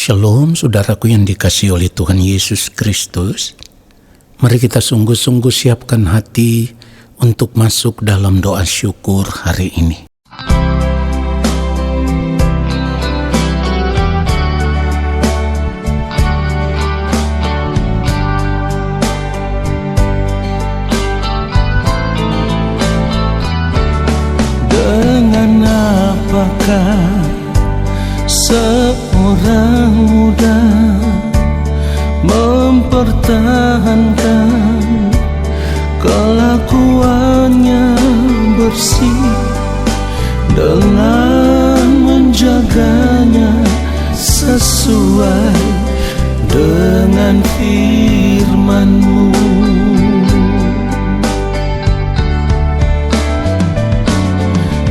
Shalom saudaraku yang dikasihi oleh Tuhan Yesus Kristus. Mari kita sungguh-sungguh siapkan hati untuk masuk dalam doa syukur hari ini. Dengan apakah seorang muda mempertahankan kelakuannya bersih dengan menjaganya sesuai dengan firman-Mu?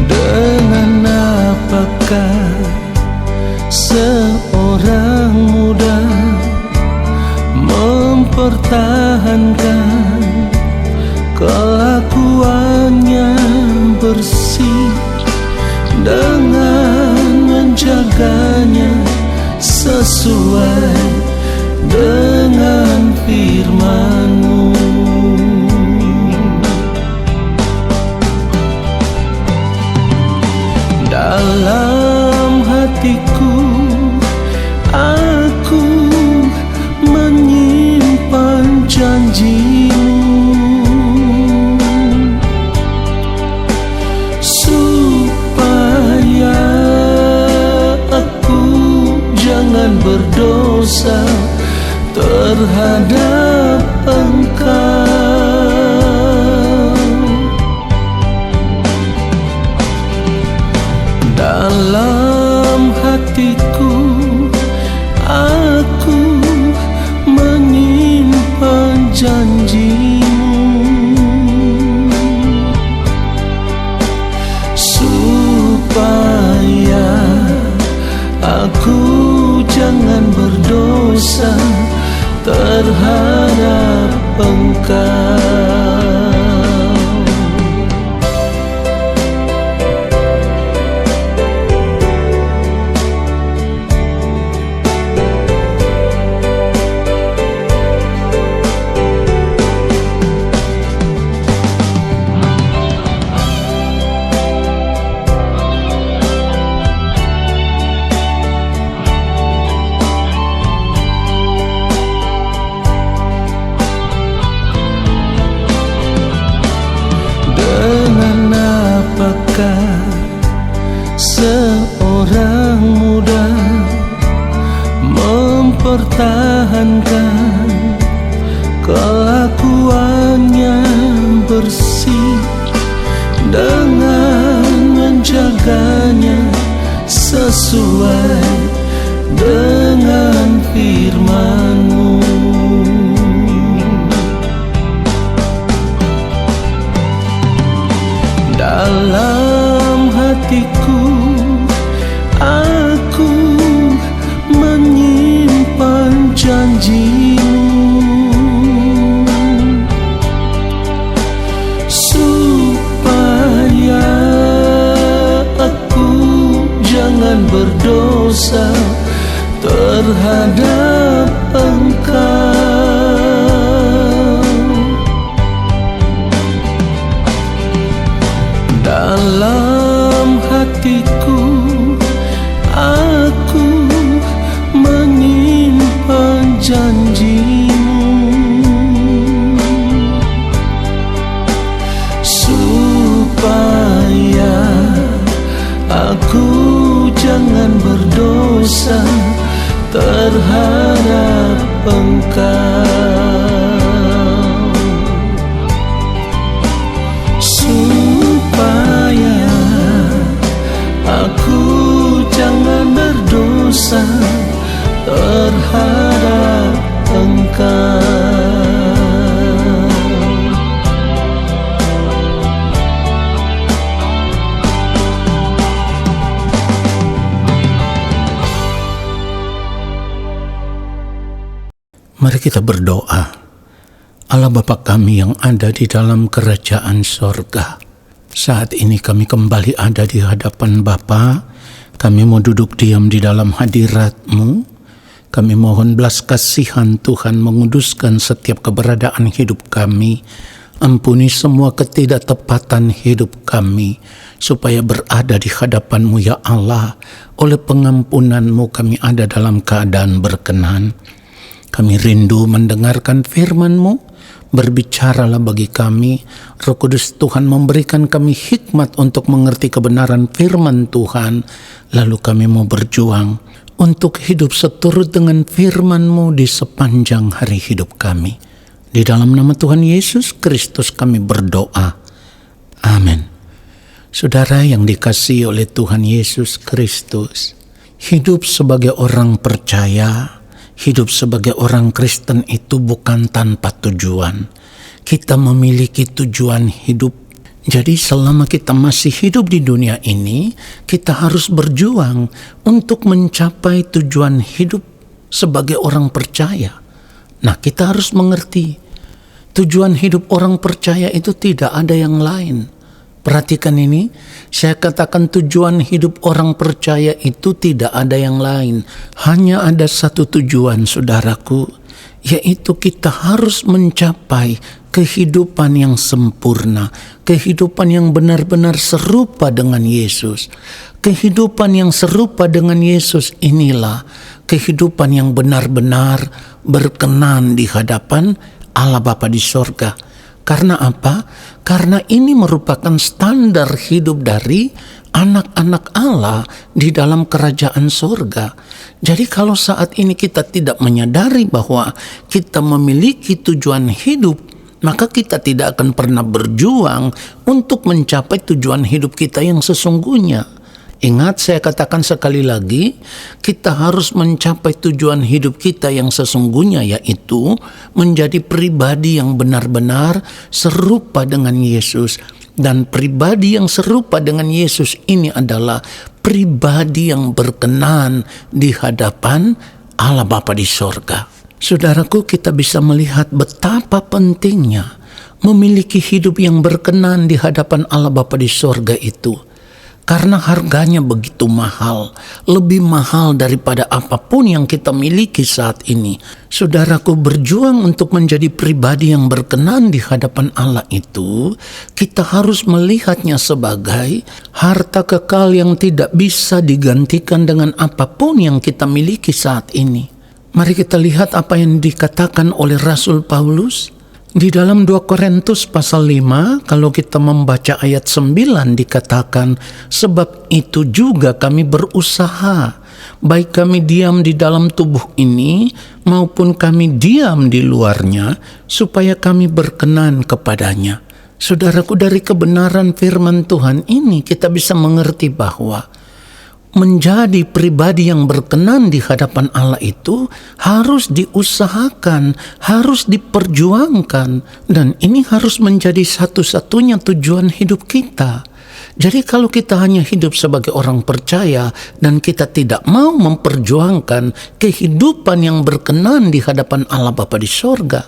Dengan apakah seorang muda mempertahankan kelakuannya bersih dengan menjaganya sesuai dengan firman-Mu? Dalam hatiku aku menyimpan janji-Mu, supaya aku jangan berdosa terhadap Engkau. Dalam hatiku aku menyimpan janji-Mu, supaya aku jangan berdosa terhadap Engkau. Apakah seorang muda mempertahankan kelakuannya bersih dengan menjaganya sesuai dengan firman-Mu? Dalam hatiku aku menyimpan janji-Mu, supaya aku jangan berdosa terhadap Engkau. Dalam hatiku aku menyimpan janji-Mu, supaya aku jangan berdosa terhadap Engkau. Supaya aku jangan berdosa terhadap Engkau. Mari kita berdoa. Allah Bapa kami yang ada di dalam kerajaan sorga, saat ini kami kembali ada di hadapan Bapa. Kami mau duduk diam di dalam hadirat-Mu. Kami mohon belas kasihan Tuhan menguduskan setiap keberadaan hidup kami. Ampuni semua ketidaktepatan hidup kami, supaya berada di hadapan-Mu ya Allah. Oleh pengampunan-Mu kami ada dalam keadaan berkenan. Kami rindu mendengarkan firman-Mu. Berbicaralah bagi kami. Roh Kudus Tuhan memberikan kami hikmat untuk mengerti kebenaran firman Tuhan. Lalu kami mau berjuang untuk hidup seturut dengan firman-Mu di sepanjang hari hidup kami. Di dalam nama Tuhan Yesus Kristus kami berdoa. Amin. Saudara yang dikasihi oleh Tuhan Yesus Kristus, hidup sebagai orang percaya, hidup sebagai orang Kristen itu bukan tanpa tujuan. Kita memiliki tujuan hidup. Jadi selama kita masih hidup di dunia ini, kita harus berjuang untuk mencapai tujuan hidup sebagai orang percaya. Nah, kita harus mengerti, tujuan hidup orang percaya itu tidak ada yang lain. Perhatikan ini, saya katakan tujuan hidup orang percaya itu tidak ada yang lain. Hanya ada satu tujuan, saudaraku, yaitu kita harus mencapai kehidupan yang sempurna, kehidupan yang benar-benar serupa dengan Yesus. Kehidupan yang serupa dengan Yesus inilah kehidupan yang benar-benar berkenan di hadapan Allah Bapa di sorga. Karena apa? Karena ini merupakan standar hidup dari anak-anak Allah di dalam kerajaan sorga. Jadi kalau saat ini kita tidak menyadari bahwa kita memiliki tujuan hidup, maka kita tidak akan pernah berjuang untuk mencapai tujuan hidup kita yang sesungguhnya. Ingat, saya katakan sekali lagi, kita harus mencapai tujuan hidup kita yang sesungguhnya, yaitu menjadi pribadi yang benar-benar serupa dengan Yesus. Dan pribadi yang serupa dengan Yesus ini adalah pribadi yang berkenan di hadapan Allah Bapa di sorga. Saudaraku, kita bisa melihat betapa pentingnya memiliki hidup yang berkenan di hadapan Allah Bapa di sorga itu. Karena harganya begitu mahal, lebih mahal daripada apapun yang kita miliki saat ini. Saudaraku, berjuang untuk menjadi pribadi yang berkenan di hadapan Allah itu, kita harus melihatnya sebagai harta kekal yang tidak bisa digantikan dengan apapun yang kita miliki saat ini. Mari kita lihat apa yang dikatakan oleh Rasul Paulus. Di dalam 2 Korintus pasal 5, kalau kita membaca ayat 9 dikatakan, sebab itu juga kami berusaha, baik kami diam di dalam tubuh ini, maupun kami diam di luarnya, supaya kami berkenan kepadanya. Saudaraku, dari kebenaran firman Tuhan ini kita bisa mengerti bahwa menjadi pribadi yang berkenan di hadapan Allah itu harus diusahakan, harus diperjuangkan, dan ini harus menjadi satu-satunya tujuan hidup kita. Jadi kalau kita hanya hidup sebagai orang percaya dan kita tidak mau memperjuangkan kehidupan yang berkenan di hadapan Allah Bapa di sorga,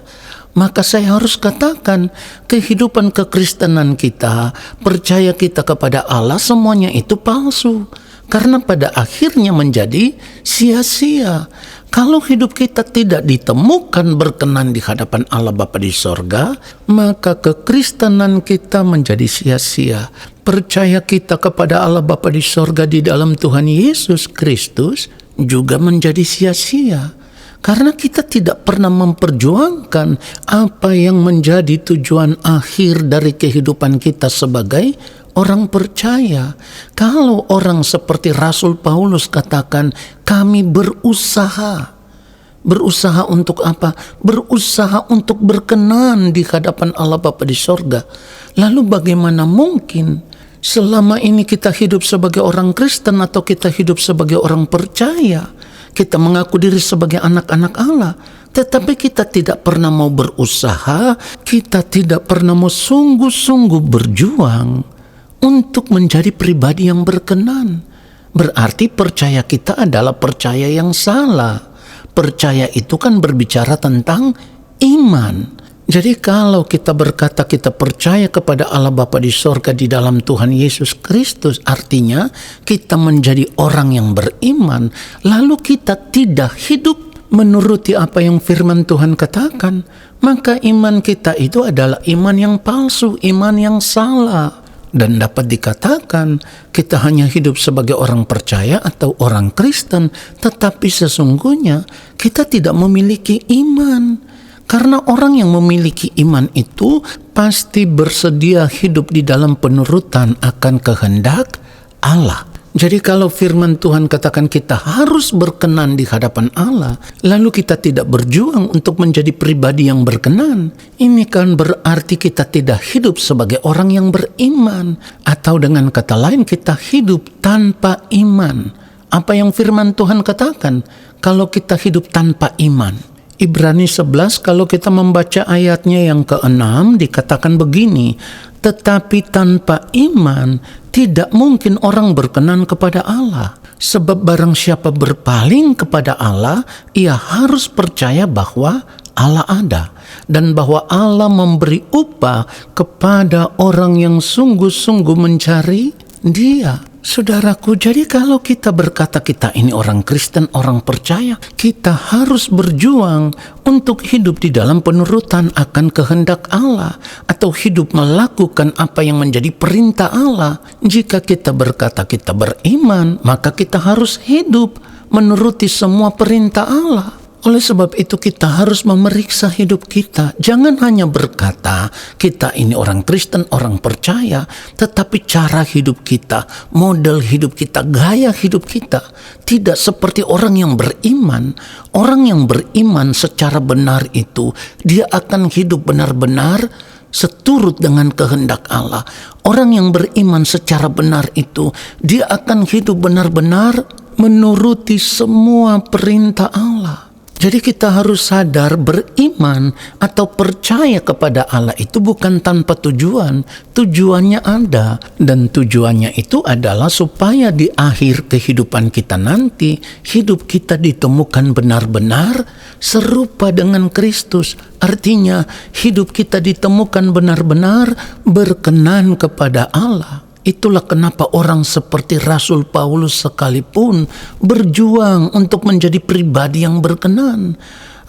maka saya harus katakan kehidupan kekristenan kita, percaya kita kepada Allah, semuanya itu palsu. Karena pada akhirnya menjadi sia-sia. Kalau hidup kita tidak ditemukan berkenan di hadapan Allah Bapa di sorga, maka kekristenan kita menjadi sia-sia. Percaya kita kepada Allah Bapa di sorga di dalam Tuhan Yesus Kristus juga menjadi sia-sia. Karena kita tidak pernah memperjuangkan apa yang menjadi tujuan akhir dari kehidupan kita sebagai orang percaya. Kalau orang seperti Rasul Paulus katakan, kami berusaha. Berusaha untuk apa? Berusaha untuk berkenan di hadapan Allah Bapa di sorga. Lalu bagaimana mungkin selama ini kita hidup sebagai orang Kristen atau kita hidup sebagai orang percaya, kita mengaku diri sebagai anak-anak Allah, tetapi kita tidak pernah mau berusaha, kita tidak pernah mau sungguh-sungguh berjuang untuk menjadi pribadi yang berkenan. Berarti percaya kita adalah percaya yang salah. Percaya itu kan berbicara tentang iman. Jadi kalau kita berkata kita percaya kepada Allah Bapa di sorga di dalam Tuhan Yesus Kristus, artinya kita menjadi orang yang beriman, lalu kita tidak hidup menuruti apa yang firman Tuhan katakan, maka iman kita itu adalah iman yang palsu, iman yang salah. Dan dapat dikatakan kita hanya hidup sebagai orang percaya atau orang Kristen, tetapi sesungguhnya kita tidak memiliki iman. Karena orang yang memiliki iman itu pasti bersedia hidup di dalam penurutan akan kehendak Allah. Jadi kalau firman Tuhan katakan kita harus berkenan di hadapan Allah, lalu kita tidak berjuang untuk menjadi pribadi yang berkenan, ini kan berarti kita tidak hidup sebagai orang yang beriman. Atau dengan kata lain, kita hidup tanpa iman. Apa yang firman Tuhan katakan? Kalau kita hidup tanpa iman. Ibrani 11 kalau kita membaca ayatnya yang ke-6 dikatakan begini, tetapi tanpa iman tidak mungkin orang berkenan kepada Allah. Sebab barang siapa berpaling kepada Allah, ia harus percaya bahwa Allah ada dan bahwa Allah memberi upah kepada orang yang sungguh-sungguh mencari Dia. Saudaraku, jadi kalau kita berkata kita ini orang Kristen, orang percaya, kita harus berjuang untuk hidup di dalam penurutan akan kehendak Allah atau hidup melakukan apa yang menjadi perintah Allah. Jika kita berkata kita beriman, maka kita harus hidup menuruti semua perintah Allah. Oleh sebab itu kita harus memeriksa hidup kita. Jangan hanya berkata kita ini orang Kristen, orang percaya, tetapi cara hidup kita, model hidup kita, gaya hidup kita tidak seperti orang yang beriman. Orang yang beriman secara benar itu, dia akan hidup benar-benar seturut dengan kehendak Allah. Orang yang beriman secara benar itu, dia akan hidup benar-benar menuruti semua perintah Allah. Jadi kita harus sadar beriman atau percaya kepada Allah itu bukan tanpa tujuan. Tujuannya ada, dan tujuannya itu adalah supaya di akhir kehidupan kita nanti, hidup kita ditemukan benar-benar serupa dengan Kristus. Artinya hidup kita ditemukan benar-benar berkenan kepada Allah. Itulah kenapa orang seperti Rasul Paulus sekalipun berjuang untuk menjadi pribadi yang berkenan.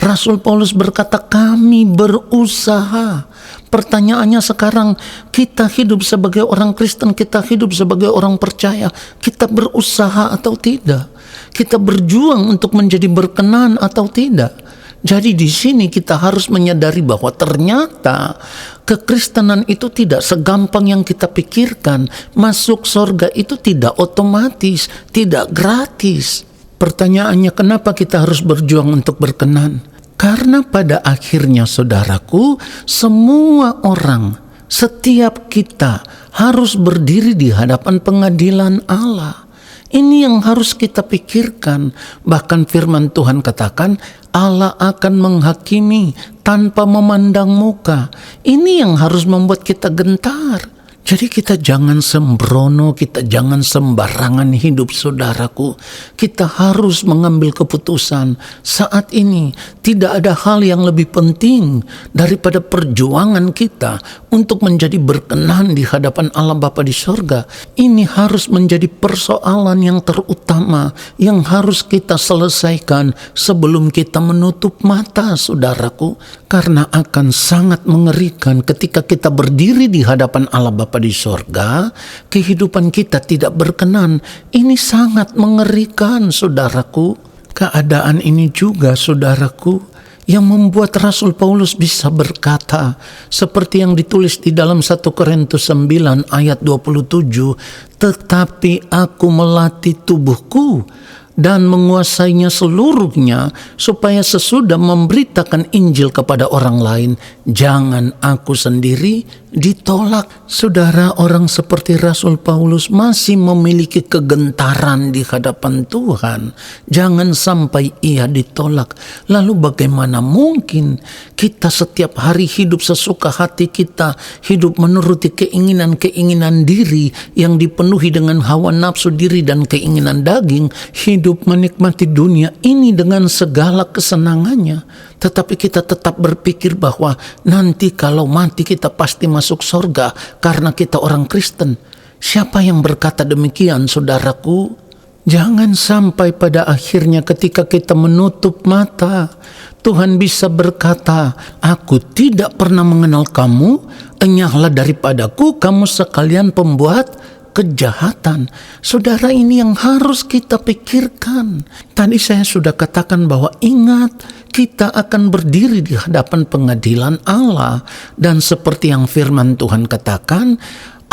Rasul Paulus berkata, kami berusaha. Pertanyaannya sekarang, kita hidup sebagai orang Kristen, kita hidup sebagai orang percaya, kita berusaha atau tidak? Kita berjuang untuk menjadi berkenan atau tidak? Jadi di sini kita harus menyadari bahwa ternyata kekristenan itu tidak segampang yang kita pikirkan. Masuk surga itu tidak otomatis, tidak gratis. Pertanyaannya, kenapa kita harus berjuang untuk berkenan? Karena pada akhirnya saudaraku, semua orang, setiap kita harus berdiri di hadapan pengadilan Allah. Ini yang harus kita pikirkan. Bahkan firman Tuhan katakan, Allah akan menghakimi tanpa memandang muka. Ini yang harus membuat kita gentar. Jadi kita jangan sembrono, kita jangan sembarangan hidup saudaraku. Kita harus mengambil keputusan. Saat ini tidak ada hal yang lebih penting daripada perjuangan kita untuk menjadi berkenan di hadapan Allah Bapa di sorga. Ini harus menjadi persoalan yang terutama yang harus kita selesaikan sebelum kita menutup mata saudaraku. Karena akan sangat mengerikan ketika kita berdiri di hadapan Allah Bapa di sorga, kehidupan kita tidak berkenan. Ini sangat mengerikan saudaraku. Keadaan ini juga saudaraku yang membuat Rasul Paulus bisa berkata seperti yang ditulis di dalam 1 Korintus 9 ayat 27, tetapi aku melatih tubuhku dan menguasainya seluruhnya, supaya sesudah memberitakan Injil kepada orang lain, jangan aku sendiri ditolak. Saudara, orang seperti Rasul Paulus masih memiliki kegentaran di hadapan Tuhan. Jangan sampai ia ditolak. Lalu bagaimana mungkin kita setiap hari hidup sesuka hati kita, hidup menuruti keinginan-keinginan diri yang dipenuhi dengan hawa nafsu diri dan keinginan daging, hidup menikmati dunia ini dengan segala kesenangannya, tetapi kita tetap berpikir bahwa nanti kalau mati kita pasti masuk surga karena kita orang Kristen. Siapa yang berkata demikian saudaraku? Jangan sampai pada akhirnya ketika kita menutup mata, Tuhan bisa berkata, aku tidak pernah mengenal kamu, enyahlah daripadaku kamu sekalian pembuat kejahatan. Saudara, ini yang harus kita pikirkan. Tadi saya sudah katakan bahwa ingat, kita akan berdiri di hadapan pengadilan Allah. Dan seperti yang firman Tuhan katakan,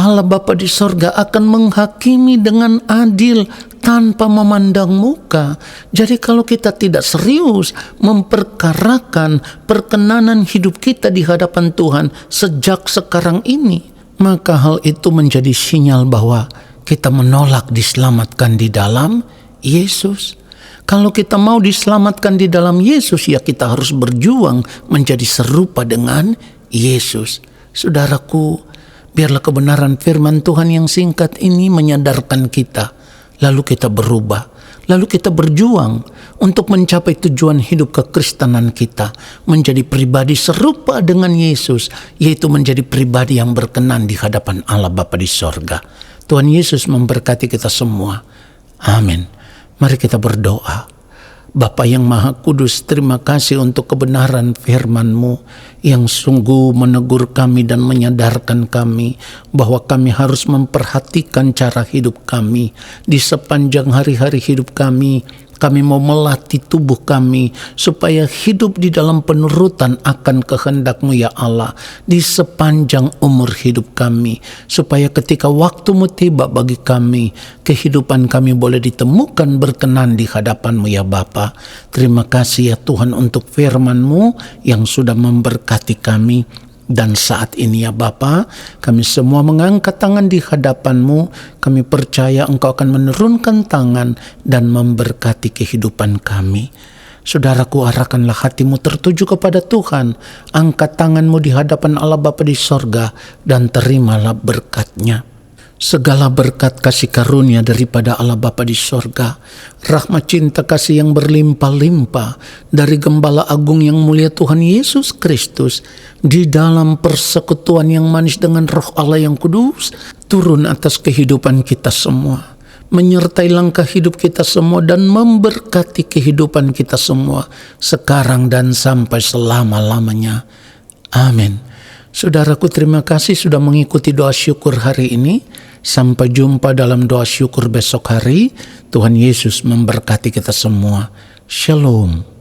Allah Bapa di sorga akan menghakimi dengan adil tanpa memandang muka. Jadi kalau kita tidak serius memperkarakan perkenanan hidup kita di hadapan Tuhan sejak sekarang ini, maka hal itu menjadi sinyal bahwa kita menolak diselamatkan di dalam Yesus. Kalau kita mau diselamatkan di dalam Yesus, ya kita harus berjuang menjadi serupa dengan Yesus. Saudaraku, biarlah kebenaran firman Tuhan yang singkat ini menyadarkan kita. Lalu kita berubah. Lalu kita berjuang untuk mencapai tujuan hidup kekristenan kita. Menjadi pribadi serupa dengan Yesus. Yaitu menjadi pribadi yang berkenan di hadapan Allah Bapa di sorga. Tuhan Yesus memberkati kita semua. Amin. Mari kita berdoa. Bapa yang Maha Kudus, terima kasih untuk kebenaran firman-Mu yang sungguh menegur kami dan menyadarkan kami bahwa kami harus memperhatikan cara hidup kami. Di sepanjang hari-hari hidup kami mau melatih tubuh kami supaya hidup di dalam penurutan akan kehendak-Mu ya Allah di sepanjang umur hidup kami, supaya ketika waktu-Mu tiba bagi kami, kehidupan kami boleh ditemukan berkenan di hadapan-Mu ya Bapa. Terima kasih ya Tuhan untuk firman-Mu yang sudah memberkati kami. Dan saat ini ya Bapa, kami semua mengangkat tangan di hadapan-Mu. Kami percaya Engkau akan menurunkan tangan dan memberkati kehidupan kami. Saudaraku, arahkanlah hatimu tertuju kepada Tuhan. Angkat tanganmu di hadapan Allah Bapa di sorga dan terimalah berkat-Nya. Segala berkat kasih karunia daripada Allah Bapa di sorga, rahmat cinta kasih yang berlimpah-limpah dari Gembala Agung yang mulia Tuhan Yesus Kristus, di dalam persekutuan yang manis dengan Roh Allah yang kudus, turun atas kehidupan kita semua, menyertai langkah hidup kita semua dan memberkati kehidupan kita semua sekarang dan sampai selama-lamanya. Amin. Saudaraku, terima kasih sudah mengikuti doa syukur hari ini. Sampai jumpa dalam doa syukur besok hari. Tuhan Yesus memberkati kita semua. Shalom.